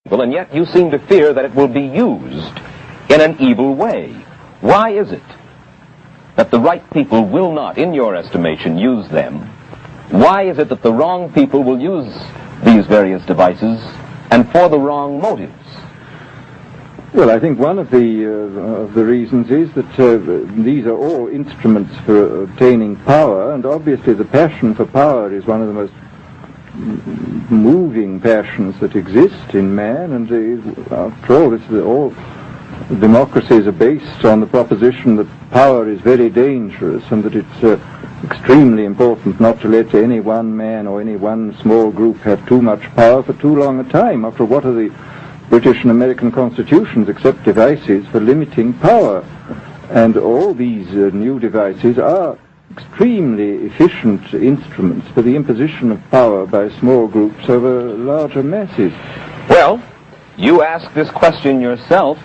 Well, and yet you seem to fear that it will be used in an evil way. Why is it that the right people will not, in your estimation, use them? Why is it that the wrong people will use these various devices and for the wrong motives? Well, I think one of the reasons is that these are all instruments for obtaining power, and obviously the passion for power is one of the most moving passions that exist in man, and after all, all democracies are based on the proposition that power is very dangerous and that it's extremely important not to let any one man or any one small group have too much power for too long a time. After all, what are the British and American constitutions except devices for limiting power? And all these new devices are extremely efficient instruments for the imposition of power by small groups over larger masses. Well, you ask this question yourself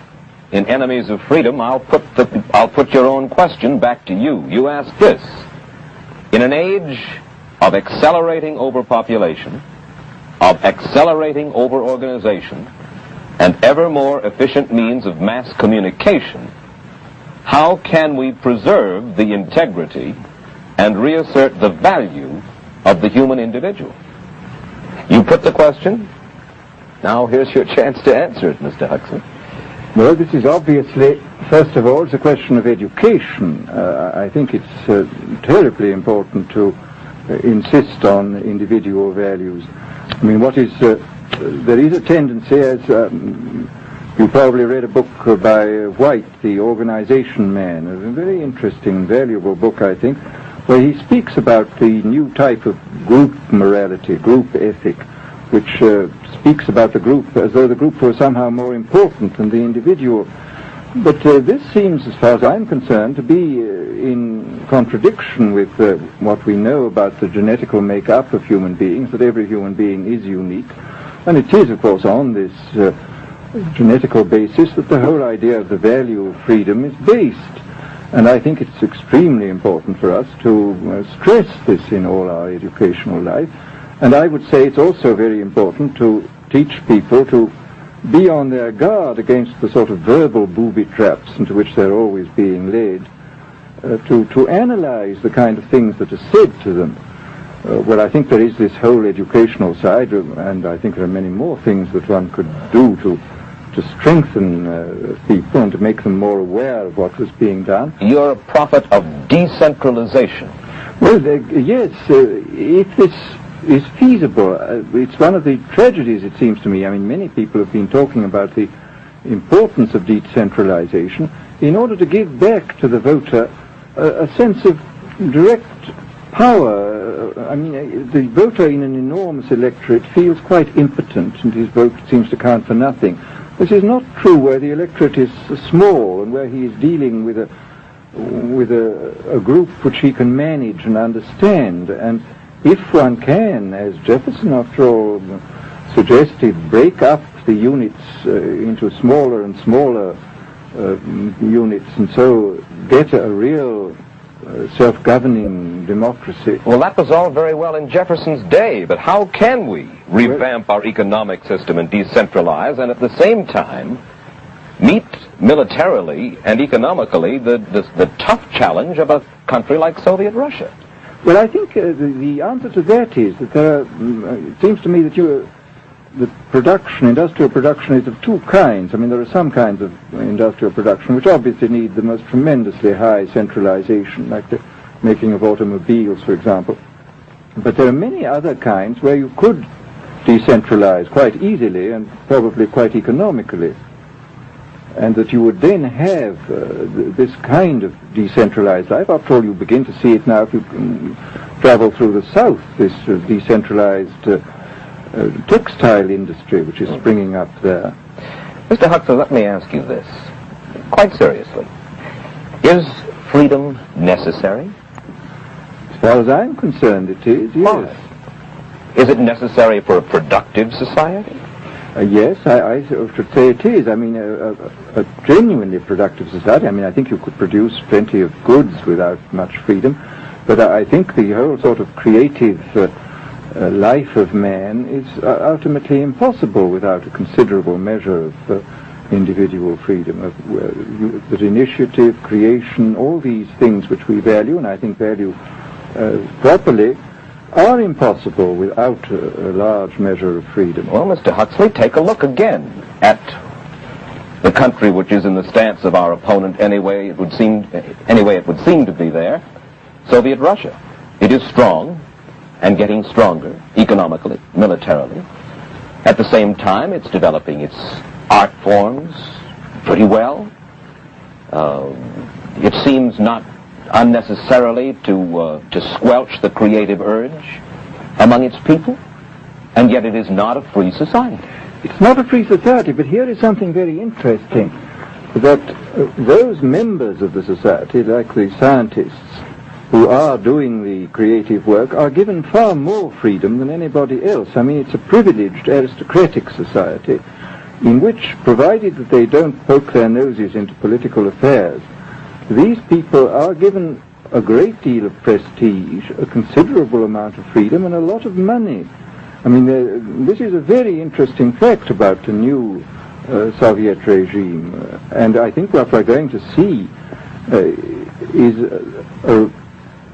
in Enemies of Freedom. I'll put your own question back to you. You ask this: in an age of accelerating overpopulation, of accelerating overorganization, and ever more efficient means of mass communication, how can we preserve the integrity and reassert the value of the human individual? You put the question. Now here's your chance to answer it, Mr. Huxley. Well, this is obviously, first of all, it's a question of education. I think it's terribly important to insist on individual values. I mean, there is a tendency, as you probably read a book by White, The Organization Man, a very interesting, valuable book, I think, where he speaks about the new type of group morality, group ethic, which speaks about the group as though the group were somehow more important than the individual. But this seems, as far as I'm concerned, to be in contradiction with what we know about the genetical make-up of human beings, that every human being is unique. And it is, of course, on this genetical basis that the whole idea of the value of freedom is based. And I think it's extremely important for us to stress this in all our educational life. And I would say it's also very important to teach people to be on their guard against the sort of verbal booby traps into which they're always being led, to analyze the kind of things that are said to them. Well, I think there is this whole educational side, and I think there are many more things that one could do to strengthen people and to make them more aware of what was being done. You're a prophet of decentralization. Well, yes, if this is feasible, it's one of the tragedies, it seems to me. I mean, many people have been talking about the importance of decentralization in order to give back to the voter a sense of direct power. I mean, the voter in an enormous electorate feels quite impotent, and his vote seems to count for nothing. This is not true where the electorate is small and where he is dealing with a group which he can manage and understand. And if one can, as Jefferson, after all, suggested, break up the units into smaller and smaller units, and so get a real self-governing democracy. Well, that was all very well in Jefferson's day, but how can we revamp our economic system and decentralize and at the same time meet militarily and economically the tough challenge of a country like Soviet Russia? Well, I think the answer to that is that it seems to me that industrial production is of two kinds. I mean, there are some kinds of industrial production which obviously need the most tremendously high centralization, like the making of automobiles, for example. But there are many other kinds where you could decentralize quite easily and probably quite economically, and that you would then have this kind of decentralized life. After all, you begin to see it now if you travel through the South, this decentralized textile industry which is springing up there. Mr. Huxley, let me ask you this, quite seriously. Is freedom necessary? As far as I'm concerned, it is, yes. Why? Is it necessary for a productive society? Yes, I should say it is. I mean, a genuinely productive society. I mean, I think you could produce plenty of goods without much freedom, but I think the whole sort of creative life of man is ultimately impossible without a considerable measure of individual freedom, that initiative, creation, all these things which we value, and I think value properly, are impossible without a large measure of freedom. Well, Mr. Huxley, take a look again at the country which is in the stance of our opponent anyway it would seem to be there, Soviet Russia. It is strong and getting stronger economically, militarily. At the same time, it's developing its art forms pretty well. It seems not unnecessarily to squelch the creative urge among its people, and yet it is not a free society. It's not a free society, but here is something very interesting, that those members of the society, like the scientists who are doing the creative work, are given far more freedom than anybody else. I mean, it's a privileged aristocratic society in which, provided that they don't poke their noses into political affairs, these people are given a great deal of prestige, a considerable amount of freedom, and a lot of money. I mean, this is a very interesting fact about the new Soviet regime, and I think what we're going to see is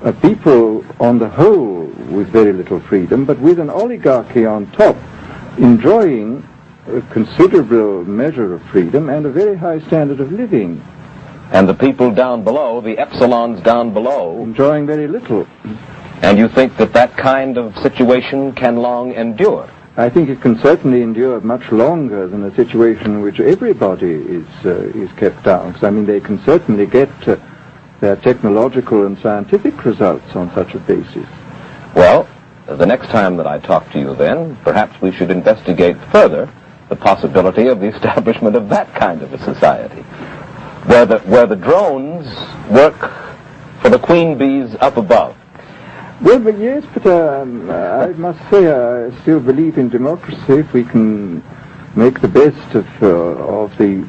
a people on the whole with very little freedom, but with an oligarchy on top, enjoying a considerable measure of freedom and a very high standard of living. And the people down below, the epsilons down below, enjoying very little. And you think that that kind of situation can long endure? I think it can certainly endure much longer than a situation in which everybody is kept down. Because, I mean, they can certainly get their technological and scientific results on such a basis. Well, the next time that I talk to you then, perhaps we should investigate further the possibility of the establishment of that kind of a society, where the drones work for the queen bees up above. Well, but yes, but I must say I still believe in democracy. If we can make the best of the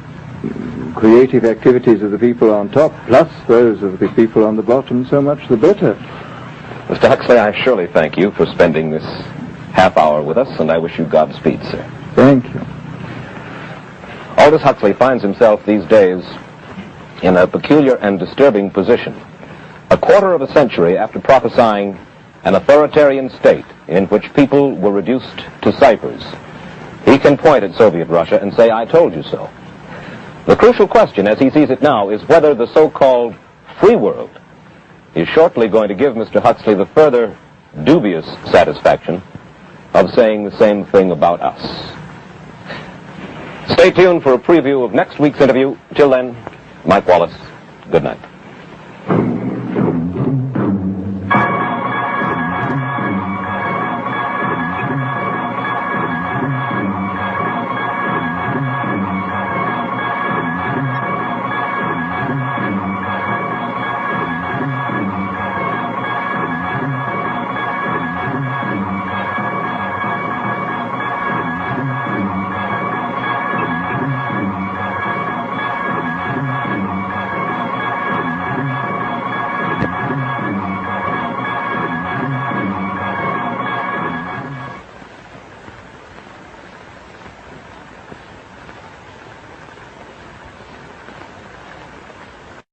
creative activities of the people on top, plus those of the people on the bottom, so much the better. Mr. Huxley, I surely thank you for spending this half hour with us, and I wish you Godspeed, sir. Thank you. Aldous Huxley finds himself these days in a peculiar and disturbing position. A quarter of a century after prophesying an authoritarian state in which people were reduced to ciphers, he can point at Soviet Russia and say, "I told you so." The crucial question, as he sees it now, is whether the so-called free world is shortly going to give Mr. Huxley the further dubious satisfaction of saying the same thing about us. Stay tuned for a preview of next week's interview. Till then, Mike Wallace, good night.